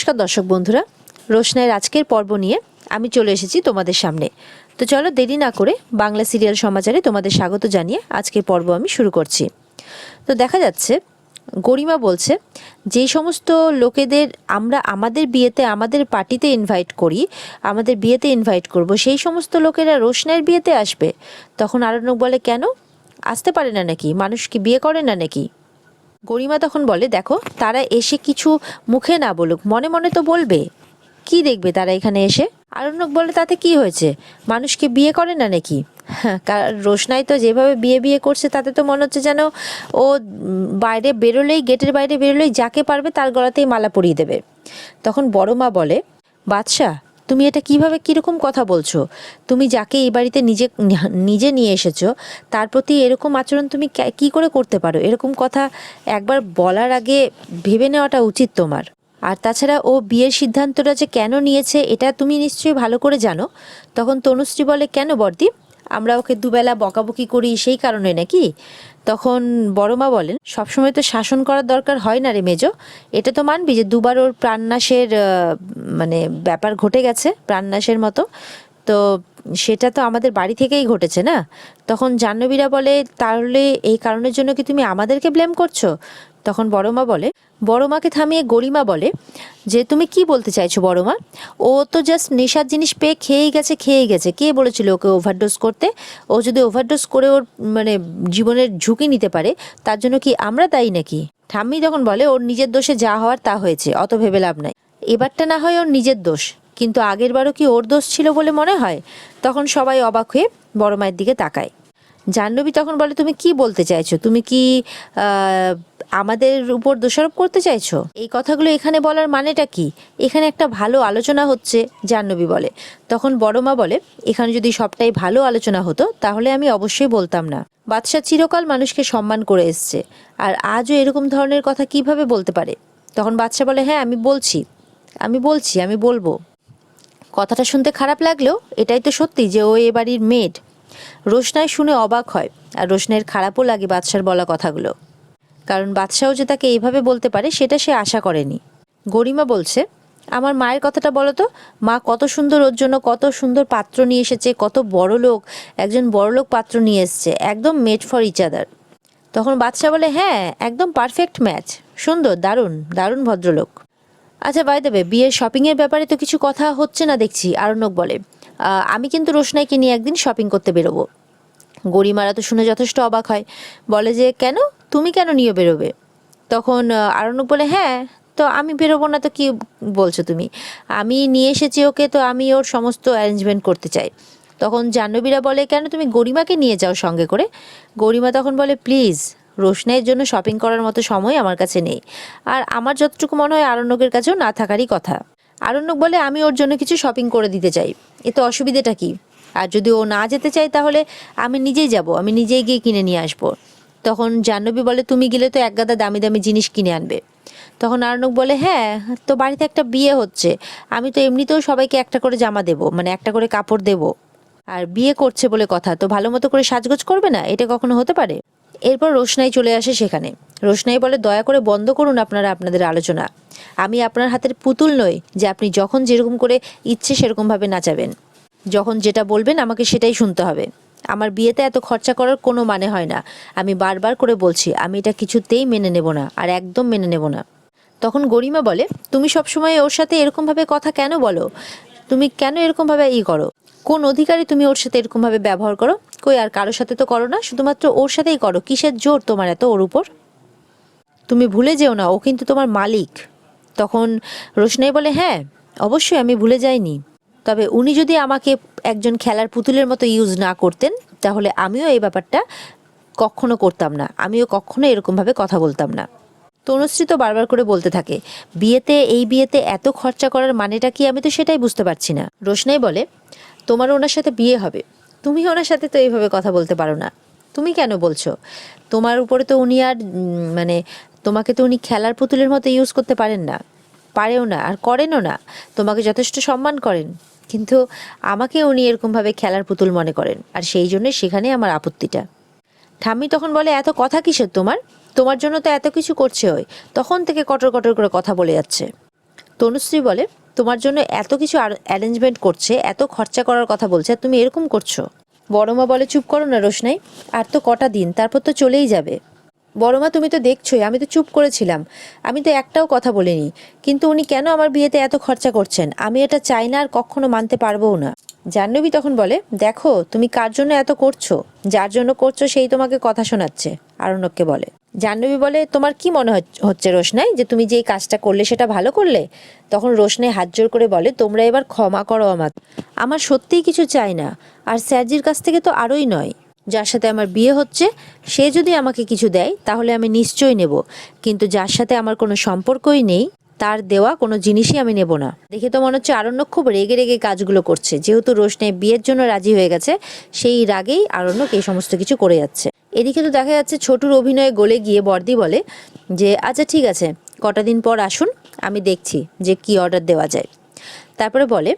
নমস্কার দর্শক বন্ধুরা, রোশনাইয়ের আজকের পর্ব নিয়ে আমি চলে এসেছি তোমাদের সামনে। তো চলো দেরি না করে বাংলা সিরিয়াল সমাচারে তোমাদের স্বাগত জানিয়ে আজকের পর্ব আমি শুরু করছি। তো দেখা যাচ্ছে গরিমা বলছে, যেই সমস্ত লোকেদের আমরা আমাদের বিয়েতে আমাদের পার্টিতে ইনভাইট করি, আমাদের বিয়েতে ইনভাইট করব, সেই সমস্ত লোকেরা রোশনাইয়ের বিয়েতে আসবে। তখন আরণ্যক বলে, কেন আসতে পারে না নাকি? মানুষ কি বিয়ে করে না নাকি? গরিমা তখন বলে, দেখো তারা এসে কিছু মুখে না বলুক, মনে মনে তো বলবে, কি দেখবে তারা এখানে এসে। আরণ্যক বলে, তাতে কি হয়েছে, মানুষকে বিয়ে করে না নাকি? হ্যাঁ, রোশনাই তো যেভাবে বিয়ে বিয়ে করছে তাতে তো মনে হচ্ছে যেন ও বাইরে বেরোলেই, গেটের বাইরে বেরোলেই যাকে পারবে তার গলাতেই মালা পরিয়ে দেবে। তখন বড় মা বলে, বাদশা তুমি এটা কিভাবে কীরকম কথা বলছো? তুমি যাকে এই বাড়িতে নিজে নিজে নিয়ে এসেছো তার প্রতি এরকম আচরণ তুমি কি করে করতে পারো? এরকম কথা একবার বলার আগে ভেবে নেওয়াটা উচিত তোমার। আর তাছাড়া ও বিয়ের সিদ্ধান্তটা যে কেন নিয়েছে এটা তুমি নিশ্চয়ই ভালো করে জানো। তখন তনুশ্রী বলে, কেন বর্দি, আমরা ওকে দুবেলা বকাবকি করি সেই কারণে নাকি? তখন বড় মা বলেন, সবসময় তো শাসন করার দরকার হয় না রে মেজো। এটা তো মানবি যে দুবার ওর প্রাণনাশের মানে ব্যাপার ঘটে গেছে, প্রাণনাশের মতো। তো সেটা তো আমাদের বাড়ি থেকেই ঘটেছে না? তখন জাহ্নবীরা বলে, তাহলে এই কারণের জন্য কি তুমি আমাদেরকে ব্লেম করছো? তখন বড় মা বলে, বড় মাকে থামিয়ে গরিমা বলে যে, তুমি কি বলতে চাইছো বড় মা? ও তো জাস্ট নেশার জিনিস পেয়ে খেয়েই গেছে। কে বলেছিল ওকে ওভারডোজ করতে? ও যদি ওভারডোজ করে ওর মানে জীবনের ঝুঁকি নিতে পারে, তার জন্য কি আমরা দায়ী নাকি? ঠাম্মি তখন বলে, ওর নিজের দোষে যা হওয়ার তা হয়েছে, অত ভেবে লাভ নাই। এবারটা না হয় ওর নিজের দোষ, কিন্তু আগের বারও কি ওর দোষ ছিল বলে মনে হয়? তখন সবাই অবাক হয়ে বড় মায়ের দিকে তাকায়। জাহ্নবী তখন বলে, তুমি কি বলতে চাইছো? তুমি কি আমাদের উপর দোষারোপ করতে চাইছো? এই কথাগুলো এখানে বলার মানেটা কি? এখানে একটা ভালো আলোচনা হচ্ছে, জাহ্নবী বলে। তখন বড় মা বলে, এখানে যদি সবটাই ভালো আলোচনা হতো তাহলে আমি অবশ্যই বলতাম না। বাদশা চিরকাল মানুষকে সম্মান করে এসছে, আর আজও এরকম ধরনের কথা কিভাবে বলতে পারে? তখন বাদশা বলে, হ্যাঁ আমি বলবো। কথাটা শুনতে খারাপ লাগলেও এটাই তো সত্যি যে ও এ বাড়ির মেড। রোশনাই শুনে অবাক হয়, আর রোশনাইয়ের খারাপও লাগে বাদশার বলা কথাগুলো, কারণ বাদশাও যে তাকে এইভাবে বলতে পারে সেটা সে আশা করেনি। গরিমা বলছে, আমার মায়ের কথাটা বলো তো, মা কত সুন্দর ওর জন্য কত সুন্দর পাত্র নিয়ে এসেছে, কত বড় লোক, একজন বড় লোক পাত্র নিয়ে এসছে, একদম মেড ফর ইচ আদার। তখন বাদশা বলে, হ্যাঁ একদম পারফেক্ট ম্যাচ, সুন্দর, দারুণ দারুণ ভদ্রলোক। আচ্ছা বাই দ্য ওয়ে, বিয়ের শপিংয়ের ব্যাপারে তো কিছু কথা হচ্ছে না দেখছি। আরণ্যক বলে, আমি কিন্তু রোশনাইকে নিয়ে একদিন শপিং করতে বেরোবো। গরিমারা তো শুনে যথেষ্ট অবাক হয়, বলে যে, কেন, তুমি কেন নিয়ে বেরোবে? তখন আরণ্যক বলে, হ্যাঁ তো আমি বেরোবো না তো কি বলছো তুমি? আমি নিয়ে এসেছি ওকে, তো আমি ওর সমস্ত অ্যারেঞ্জমেন্ট করতে চাই। তখন জাহ্নবীরা বলে, কেন তুমি গরিমাকে নিয়ে যাও সঙ্গে করে? গরিমা তখন বলে, প্লিজ, রোশনাইয়ের জন্য শপিং করার মতো সময় আমার কাছে নেই, আর আমার যতটুকু মনে হয় আরণ্যকের কাছেও না থাকারই কথা। আরণ্যক বলে, আমি ওর জন্য কিছু শপিং করে দিতে চাই, এতে অসুবিধাটা কি? আর যদি ও না যেতে চায় তাহলে আমি নিজেই যাব, আমি নিজেই গিয়ে কিনে নিয়ে আসবো। তখন জাহ্নবী বলে, তুমি গেলে তো এক গাদা দামি দামি জিনিস কিনে আনবে। তখন আরণ্যক বলে, হ্যাঁ তো বাড়িতে একটা বিয়ে হচ্ছে, আমি তো এমনিতেও সবাইকে একটা করে জামা দেবো, মানে একটা করে কাপড় দেবো, আর বিয়ে করছে বলে কথা, তো ভালো মতো করে সাজগোজ করবে না? এটা কখনো হতে পারে? এরপর রোশনাই চলে আসে সেখানে। রোশনাই বলে, দয়া করে বন্ধ করুন আপনারা আপনাদের আলোচনা। আমি আপনার হাতের পুতুল নই যে আপনি যখন যেরকম করে ইচ্ছে সেরকমভাবে নাচাবেন। যখন যেটা বলবেন আমাকে সেটাই শুনতে হবে। আমার বিয়েতে এত খরচা করার কোনো মানে হয় না। আমি বারবার করে বলছি, আমি এটা কিছুতেই মেনে নেব না, আর একদম মেনে নেব না। তখন গরিমা বলে, তুমি সবসময় ওর সাথে এরকমভাবে কথা কেন বলো? তুমি কেন এরকমভাবে করো? কোন অধিকারে তুমি ওর সাথে এরকমভাবে ব্যবহার করো? কই আর কারোর সাথে তো করো না, শুধুমাত্র ওর সাথেই করো। কিসের জোর তোমার এত ওর উপর? তুমি ভুলে যেও না, ও কিন্তু তোমার মালিক। তখন রোশনাই বলে, হ্যাঁ অবশ্যই আমি ভুলে যাইনি, তবে উনি যদি আমাকে একজন খেলার পুতুলের মতো ইউজ না করতেন তাহলে আমিও এই ব্যাপারটা কখনো করতাম না, আমিও কখনো এরকমভাবে কথা বলতাম না। তনুশ্রী তো বারবার করে বলতে থাকে, এই বিয়েতে এত খরচা করার মানেটা কি? আমি তো সেটাই বুঝতে পারছি না। রোশনাই বলে, তোমার ওনার সাথে বিয়ে হবে, তুমি ওনার সাথে তো এইভাবে কথা বলতে পারো না। তুমি কেন বলছো? তোমার উপরে তো উনি আর মানে তোমাকে তো উনি খেলার পুতুলের মতো ইউজ করতে পারেন না, পারেও না, আর করেনও না। তোমাকে যথেষ্ট সম্মান করেন, কিন্তু আমাকে উনি এরকমভাবে খেলার পুতুল মনে করেন, আর সেই জন্য সেখানে আমার আপত্তিটা। ঠাম্মি তখন বলে, এত কথা কিসের তোমার? তোমার জন্য তো এত কিছু করছে ওই, তখন থেকে কটর কটর করে কথা বলে যাচ্ছে। তনুশ্রী বলে, তোমার জন্য এত কিছু অ্যারেঞ্জমেন্ট করছে, এত খরচা করার কথা বলছে, আর তুমি এরকম করছো। বড় মা বলে, চুপ করো না রোশনাই, আর তো কটা দিন, তারপর তো চলেই যাবে। বড় মা, তুমি তো দেখছোই আমি তো চুপ করেছিলাম, আমি তো একটাও কথা বলিনি, কিন্তু উনি কেন আমার বিয়েতে এত খরচা করছেন, আমি এটা চাই না আর কখনো মানতে পারবও না। জাহ্নবী তখন বলে, দেখো তুমি কার জন্য এত করছো, যার জন্য করছো সেই তোমাকে কথা শোনাচ্ছে, আরণ্যককে বলে। জাহ্নবী বলে, তোমার কি মনে হচ্ছে রোশনাই, যে তুমি যে এই কাজটা করলে সেটা ভালো করলে? তখন রোশনাই হাত জোর করে বলে, তোমরা এবার ক্ষমা করো আমার সত্যিই কিছু চাই না, আর স্যারজির কাছ থেকে তো আরোই নয়। যার সাথে আমার বিয়ে হচ্ছে সে যদি আমাকে কিছু দেয় তাহলে আমি নিশ্চয়ই নেব, কিন্তু যার সাথে আমার কোনো সম্পর্কই নেই তার দেওয়া কোনো জিনিসই আমি নেব না। দেখে তো মনে হচ্ছে আরণ্যক খুব রেগে রেগে কাজগুলো করছে, যেহেতু রোশনাই বিয়ের জন্য রাজি হয়ে গেছে সেই রাগেই আরণ্যক এই সমস্ত কিছু করে যাচ্ছে। এদিকে তো দেখা যাচ্ছে ছোটুর অভিনয়ে গলে গিয়ে বর্দি বলে যে, আচ্ছা ঠিক আছে, কটা দিন পর আসুন, আমি দেখছি যে কি অর্ডার দেওয়া যায়। তারপরে বলে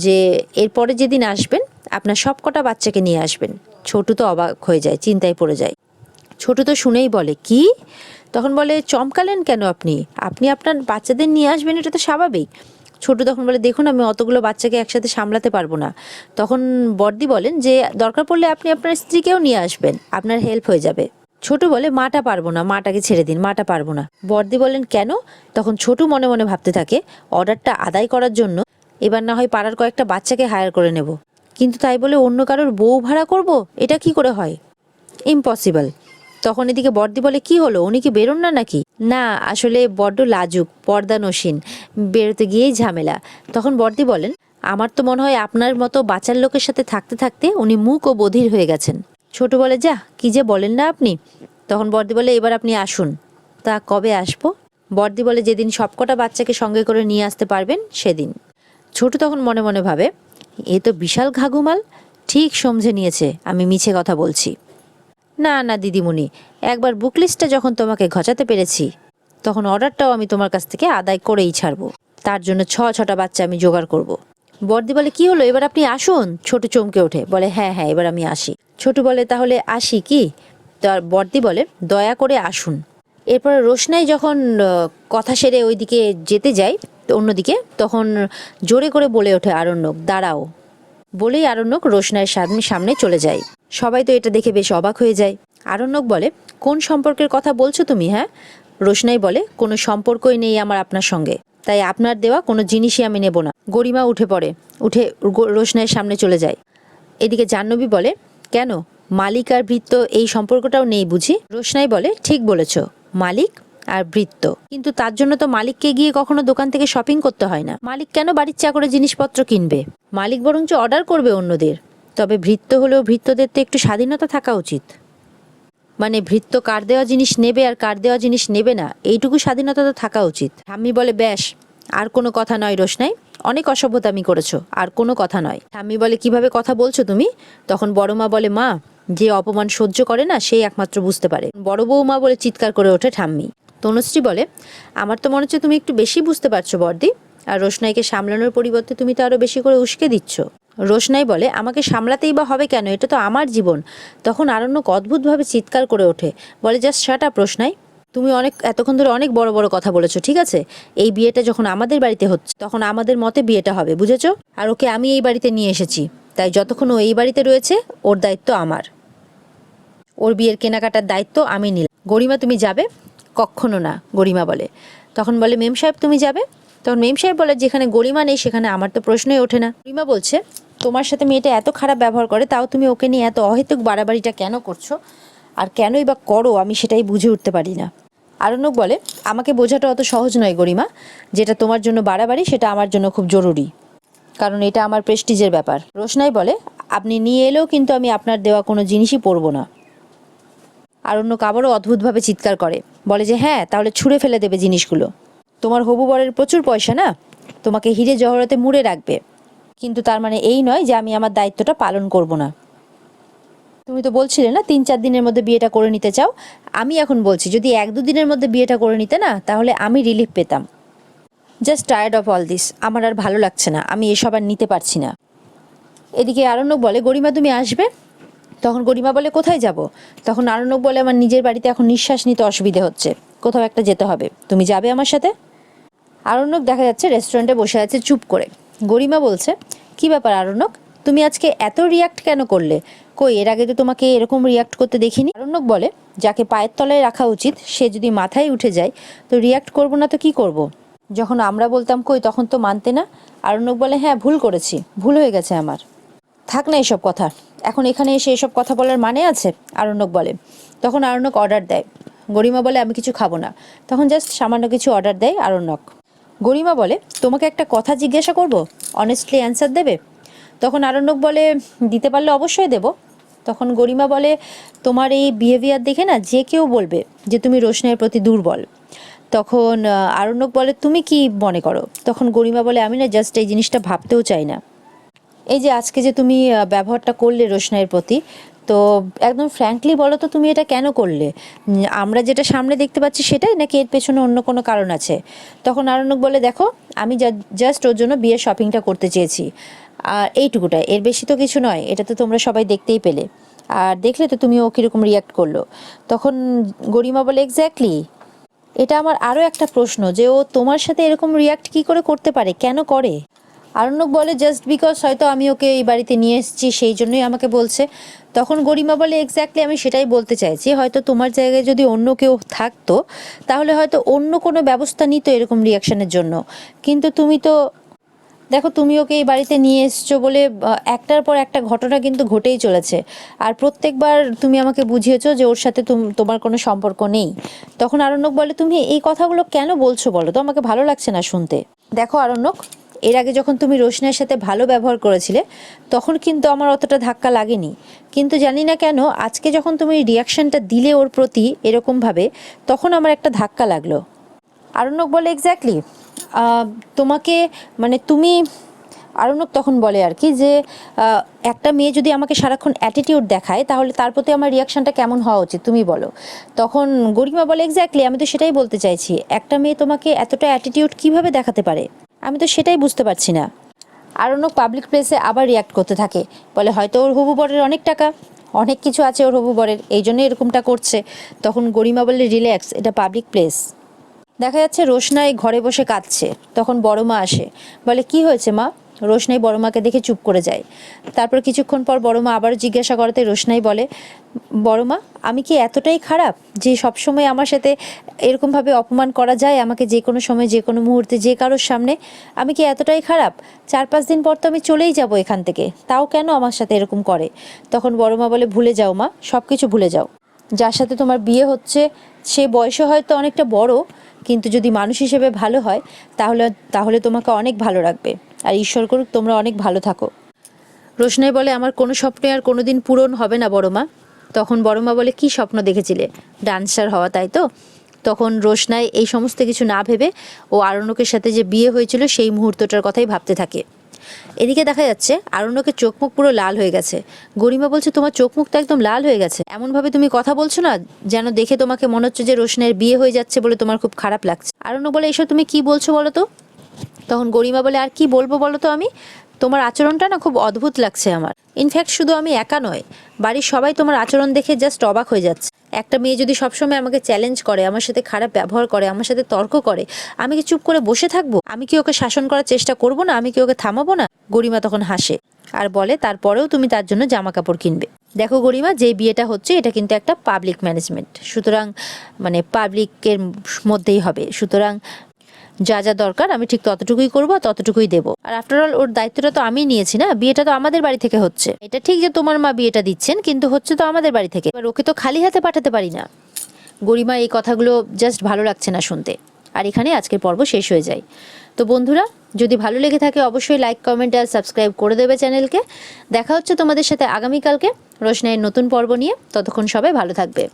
যে এরপরে যেদিন আসবেন আপনার সব কটা বাচ্চাকে নিয়ে আসবেন। ছোটু তো অবাক হয়ে যায়, চিন্তায় পড়ে যায়। ছোটু তো শুনেই বলে, কি? তখন বলে, চমকালেন কেন আপনি? আপনি আপনার বাচ্চাদের নিয়ে আসবেন, এটা তো স্বাভাবিক। ছোটু তখন বলে, দেখুন আমি অতগুলো বাচ্চাকে একসাথে সামলাতে পারবো না। তখন বর্দি বলেন যে দরকার পড়লে আপনি আপনার স্ত্রীকেও নিয়ে আসবেন, আপনার হেল্প হয়ে যাবে। ছোটু বলে, মাটা পারবো না, মাটাকে ছেড়ে দিন, মাটা পারবো না। বর্দি বলেন, কেন? তখন ছোটু মনে মনে ভাবতে থাকে, অর্ডারটা আদায় করার জন্য এবার না হয় পাড়ার কয়েকটা বাচ্চাকে হায়ার করে নেব, কিন্তু তাই বলে অন্য কারোর বউ ভাড়া করব, এটা কি করে হয়? ইম্পসিবল। তখন এদিকে বর্দি বলে, কি হলো, উনি কি বেরোন না নাকি? না, আসলে বড্ড লাজুক, পর্দানসীন, বেরোতে গিয়েই ঝামেলা। তখন বর্দি বলেন, আমার তো মনে হয় আপনার মতো বাচ্চার লোকের সাথে থাকতে থাকতে উনি মূক ও বধির হয়ে গেছেন। ছোট বলে, যা কি যে বলেন না আপনি। তখন বর্দি বলে, এবার আপনি আসুন। তা কবে আসবো? বর্দি বলে, যেদিন সবকটা বাচ্চাকে সঙ্গে করে নিয়ে আসতে পারবেন সেদিন। ছোট তখন মনে মনে ভাবে, এ তো বিশাল ঘাঘুমাল, ঠিক সমঝে নিয়েছে আমি মিছে কথা বলছি। না না দিদিমণি, একবার বুক লিস্টটা যখন তোমাকে ঘচাতে পেরেছি তখন অর্ডারটাও আমি তোমার কাছ থেকে আদায় করেই ছাড়বো। তার জন্য ছটা বাচ্চা আমি জোগাড় করব। বর্দি বলে, কি হলো, এবার আপনি আসুন। ছোট চমকে ওঠে, বলে, হ্যাঁ হ্যাঁ এবার আমি আসি। ছোট বলে, তাহলে আসি কি? তার বর্দি বলে, দয়া করে আসুন। এরপরে রোশনাই যখন কথা সেরে ওইদিকে যেতে যায় অন্যদিকে, তখন জোরে করে বলে ওঠে আরণ্যক, দাঁড়াও। বলেই আরণ্যক রোশনাইয়ের সামনে চলে যায়। সবাই তো এটা দেখে বেশ অবাক হয়ে যায়। আরণ্যক বলে, কোন সম্পর্কের কথা বলছো তুমি? হ্যাঁ? রোশনাই বলে, কোনো সম্পর্কই নেই আমার আপনার সঙ্গে, তাই আপনার দেওয়া কোনো জিনিসই আমি নেব না। গরিমা উঠে পড়ে, উঠে রোশনাইয়ের সামনে চলে যায়। এদিকে জাহ্নবী বলে, কেন, মালিক আর ভৃত্য এই সম্পর্কটাও নেই বুঝি? রোশনাই বলে, ঠিক বলেছ, মালিক আর ভৃত্য, কিন্তু তার জন্য তো মালিককে গিয়ে কখনো দোকান থেকে শপিং করতে হয় না। মালিক কেন বাড়ির চাকরে জিনিসপত্র কিনবে? মালিক বরঞ্চ অর্ডার করবে অন্যদের। তবে ভৃত্য হলেও ভৃত্যদের তো একটু স্বাধীনতা থাকা উচিত। মানে ভৃত্য কার দেওয়া জিনিস নেবে আর কার দেওয়া জিনিস নেবে না, এইটুকু স্বাধীনতা তো থাকা উচিত। ঠাম্মি বলে, ব্যাস, আর কোনো কথা নয় রোশনাই, অনেক অসভ্যতামি করেছো, আর কোনো কথা নয়। ঠাম্মি বলে, কিভাবে কথা বলছো তুমি? তখন বড় মা বলে, মা, যে অপমান সহ্য করে না সেই একমাত্র বুঝতে পারে। বড় বৌমা বলে চিৎকার করে ওঠে ঠাম্মি। তনুশ্রী বলে, আমার তো মনে হচ্ছে তুমি একটু বেশি বুঝতে পারছো বর্দি, আর রোশনাইকে সামলানোর পরিবর্তে তুমি তো আরো বেশি করে উস্কে দিচ্ছ। রোশনাই বলে, আমাকে সামলাতেই বা হবে কেন, এটা তো আমার জীবন। তখন আরণ্যক অদ্ভুতভাবে চিৎকার করে ওঠে, বলে, জাস্ট শাট আপ রোশনাই, তুমি এতক্ষণ ধরে অনেক বড় বড় কথা বলেছো, ঠিক আছে? এই বিয়েটা যখন আমাদের বাড়িতে হচ্ছে তখন আমাদের মতে বিয়েটা হবে, বুঝেছো? আর ওকে আমি এই বাড়িতে নিয়ে এসেছি, তাই যতক্ষণ ও এই বাড়িতে রয়েছে ওর দায়িত্ব আমার, ওর বিয়ের কেনাকাটার দায়িত্ব আমি নিলাম। গরিমা তুমি যাবে? কখনো না, গরিমা বলে। তখন বলে, মেম সাহেব তুমি যাবে? তখন মেম সাহেব বলে, যেখানে গরিমা নেই সেখানে আমার তো প্রশ্নই ওঠে না। গরিমা বলছে, তোমার সাথে মেয়েটা এত খারাপ ব্যবহার করে, তাও তুমি ওকে নিয়ে এত অহেতুক বাড়াবাড়িটা কেন করছো? আর কেনই বা করো আমি সেটাই বুঝে উঠতে পারি না। আরণ্যক বলে, আমাকে বোঝাটা অত সহজ নয় গরিমা, যেটা তোমার জন্য বাড়াবাড়ি সেটা আমার জন্য খুব জরুরি, কারণ এটা আমার প্রেস্টিজের ব্যাপার। রোশনাই বলে, আপনি নিয়ে এলেও কিন্তু আমি আপনার দেওয়া কোনো জিনিসই পরবো না। আরণ্যক আবারও অদ্ভুতভাবে চিৎকার করে, বলে যে, হ্যাঁ তাহলে ছুঁড়ে ফেলে দেবে জিনিসগুলো। তোমার হবু বরের প্রচুর পয়সা না, তোমাকে হিরে জহরতে মুড়ে রাখবে, কিন্তু তার মানে এই নয় যে আমি আমার দায়িত্বটা পালন করব না। তুমি তো বলছিলে না 3-4 দিনের মধ্যে বিয়েটা করে নিতে চাও, আমি এখন বলছি যদি 1-2 দিনের মধ্যে বিয়েটা করে নিতে না, তাহলে আমি রিলিফ পেতাম। Just tired of all this, আমার আর ভালো লাগছে না, আমি এসব আর নিতে পারছি না। এদিকে আরণ্যক বলে, গরিমা তুমি আসবে? তখন গরিমা বলে, কোথায় যাব? তখন আরণ্যক বলে, আমার নিজের বাড়িতে এখন নিঃশ্বাস নিতে অসুবিধে হচ্ছে, কোথাও একটা যেতে হবে, তুমি যাবে আমার সাথে? আরণ্যক দেখা যাচ্ছে রেস্টুরেন্টে বসে আছে চুপ করে। গরিমা বলছে, কি ব্যাপার আরণ্যক, তুমি আজকে এত রিয়াক্ট কেন করলে? কই এর আগে তো তোমাকে এরকম রিয়াক্ট করতে দেখিনি। আরণ্যক বলে, যাকে পায়ের তলায় রাখা উচিত সে যদি মাথায় উঠে যায় তো রিয়াক্ট করব না তো কি করব? যখন আমরা বলতাম কই তখন তো মানতে না। আরণ্যক বলে, হ্যাঁ ভুল করেছি, ভুল হয়ে গেছে আমার। থাক না এসব কথা, এখন এখানে এসে এসব কথা বলার মানে আছে? আরণ্যক বলে। তখন আরণ্যক অর্ডার দেয়। গরিমা বলে, আমি কিছু খাবো না। তখন জাস্ট সামান্য কিছু অর্ডার দেয় আরণ্যক। গরিমা বলে, তোমাকে একটা কথা জিজ্ঞাসা করব, অনেস্টলি অ্যান্সার দেবে? তখন আরণ্যক বলে, দিতে পারলে অবশ্যই দেব। তখন গরিমা বলে, তোমার এই বিহেভিয়ার দেখে না যে কেউ বলবে যে তুমি রোশনাইয়ের প্রতি দুর্বল। তখন আরণ্যক বলে, তুমি কি মনে করো? তখন গরিমা বলে, আমি না জাস্ট এই জিনিসটা ভাবতেও চাই না। এই যে আজকে যে তুমি ব্যবহারটা করলে রোশনাইয়ের প্রতি, তো একদম ফ্র্যাঙ্কলি বলো তো তুমি এটা কেন করলে? আমরা যেটা সামনে দেখতে পাচ্ছি সেটাই, নাকি এর পেছনে অন্য কোনো কারণ আছে? তখন আরণ্যক বলে, দেখো আমি জাস্ট ওর জন্য বিয়ের শপিংটা করতে চেয়েছি, আর এইটুকুটাই, এর বেশি তো কিছু নয়। এটা তো তোমরা সবাই দেখতেই পেলে, আর দেখলে তো তুমি ও কীরকম রিয়াক্ট করলো। তখন গরিমা বলে, এক্স্যাক্টলি, এটা আমার আরও একটা প্রশ্ন যে ও তোমার সাথে এরকম রিয়াক্ট কী করে করতে পারে, কেন করে? আরণ্যক বলে, জাস্ট বিকজ হয়তো আমি ওকে এই বাড়িতে নিয়ে এসেছি সেই জন্যই আমাকে বলছে। তখন গরিমা বলে, এক্স্যাক্টলি আমি সেটাই বলতে চাইছি, হয়তো তোমার জায়গায় যদি অন্য কেউ থাকতো তাহলে হয়তো অন্য কোনো ব্যবস্থা নিত এরকম রিয়াকশানের জন্য, কিন্তু তুমি তো দেখো তুমি ওকে এই বাড়িতে নিয়ে এসছো বলে একটার পর একটা ঘটনা কিন্তু ঘটেই চলেছে, আর প্রত্যেকবার তুমি আমাকে বুঝিয়েছো যে ওর সাথে তোমার কোনো সম্পর্ক নেই। তখন আরণ্যক বলে, তুমি এই কথাগুলো কেন বলছো বলো তো, আমাকে ভালো লাগছে না শুনতে। দেখো আরণ্যক, এর আগে যখন তুমি রোশনাইয়ের সাথে ভালো ব্যবহার করেছিলে তখন কিন্তু আমার অতটা ধাক্কা লাগেনি, কিন্তু জানি না কেন আজকে যখন তুমি রিয়াকশানটা দিলে ওর প্রতি এরকমভাবে, তখন আমার একটা ধাক্কা লাগলো। আরণ্যক বলে, এক্স্যাক্টলি, তোমাকে মানে তুমি, আরণ্যক তখন বলে আর কি যে একটা মেয়ে যদি আমাকে সারাক্ষণ অ্যাটিটিউড দেখায় তাহলে তার প্রতি আমার রিয়াকশানটা কেমন হওয়া উচিত তুমি বলো। তখন গরিমা বলে, এক্স্যাক্টলি, আমি তো সেটাই বলতে চাইছি, একটা মেয়ে তোমাকে এতটা অ্যাটিটিউড কিভাবে দেখাতে পারে, আমি তো সেটাই বুঝতে পারছি না। আরণ্যক পাবলিক প্লেসে আবার রিয়াক্ট করতে থাকে, বলে হয়তো ওর হবু বরের অনেক টাকা, অনেক কিছু আছে ওর হবু বরের, এই জন্য এরকমটা করছে। তখন গরিমা বলে, রিল্যাক্স, এটা পাবলিক প্লেস। দেখা যাচ্ছে রোশনাই ঘরে বসে কাঁদছে। তখন বড় মা আসে, বলে, কি হয়েছে মা? রোশনাই বড় মাকে দেখে চুপ করে যায়। তারপর কিছুক্ষণ পর বড় মা আবার জিজ্ঞাসা করতে রোশনাই বলে, বড় মা, আমি কি এতটাই খারাপ যে সবসময় আমার সাথে এরকমভাবে অপমান করা যায় আমাকে, যে কোনো সময় যে কোনো মুহূর্তে যে কারোর সামনে? আমি কি এতটাই খারাপ? 4-5 দিন পর তো আমি চলেই যাব এখান থেকে, তাও কেন আমার সাথে এরকম করে? তখন বড় মা বলে, ভুলে যাও মা, সব কিছু ভুলে যাও। যার সাথে তোমার বিয়ে হচ্ছে সে বয়সে হয়তো অনেকটা বড়, কিন্তু যদি মানুষ হিসেবে ভালো হয় তাহলে তাহলে তোমাকে অনেক ভালো রাখবে, আর ঈশ্বর করুক তোমরা অনেক ভালো থাকো। রোশনাই বলে, আমার কোনো স্বপ্নে আর কোনো দিন পূরণ হবে না বড় মা। তখন বড় মা বলে, কি স্বপ্ন দেখেছিলে? ডান্সার হওয়া, তাই তো? তখন রোশনাই এই সমস্ত কিছু না ভেবে ও আরণ্যকের সাথে যে বিয়ে হয়েছিল সেই মুহূর্তটার কথাই ভাবতে থাকে। এদিকে দেখা যাচ্ছে আরণ্যকের চোখ মুখ পুরো লাল হয়ে গেছে। গরিমা বলছে, তোমার চোখ মুখ তো একদম লাল হয়ে গেছে, এমনভাবে তুমি কথা বলছো না যেন দেখে তোমাকে মনে হচ্ছে যে রোশনাইয়ের বিয়ে হয়ে যাচ্ছে বলে তোমার খুব খারাপ লাগছে। আরণ্যক বলে, এসব তুমি কি বলছো বলো তো? তখন গরিমা বলে, আর কি বলবো বলো তো আমি, তোমার আচরণটা না খুব অদ্ভুত লাগছে আমার। ইনফ্যাক্ট শুধু আমি একা নয়, বাড়ির সবাই তোমার আচরণ দেখে জাস্ট অবাক হয়ে যাচ্ছে। একটা মেয়ে যদি সবসময় আমাকে চ্যালেঞ্জ করে, আমার সাথে খারাপ ব্যবহার করে, আমার সাথে তর্ক করে, আমি কি চুপ করে বসে থাকবো? আমি কি ওকে শাসন করার চেষ্টা করব না? আমি কি ওকে থামাবো না? গরিমা তখন হাসে আর বলে, তারপরেও তুমি তার জন্য জামা কাপড় কিনবে। দেখো গরিমা, যে বিয়েটা হচ্ছে এটা কিন্তু একটা পাবলিক ম্যানেজমেন্ট, সুতরাং মানে পাবলিকের মধ্যেই হবে, সুতরাং যা যা দরকার আমি ঠিক ততটুকুই করবো, ততটুকুই দেবো। আর আফটার অল ওর দায়িত্বটা তো আমি নিয়েছি না, বিয়েটা তো আমাদের বাড়ি থেকে হচ্ছে। এটা ঠিক যে তোমার মা বিয়েটা দিচ্ছেন, কিন্তু হচ্ছে তো আমাদের বাড়ি থেকে, এবার ওকে তো খালি হাতে পাঠাতে পারি না। গরিমা এই কথাগুলো জাস্ট ভালো লাগছে না শুনতে। আর এখানে আজকের পর্ব শেষ হয়ে যায়। তো বন্ধুরা, যদি ভালো লেগে থাকে অবশ্যই লাইক, কমেন্ট আর সাবস্ক্রাইব করে দেবে চ্যানেলকে। দেখা হচ্ছে তোমাদের সাথে আগামীকালকে রোশনাইয়ের নতুন পর্ব নিয়ে। ততক্ষণ সবাই ভালো থাকবে।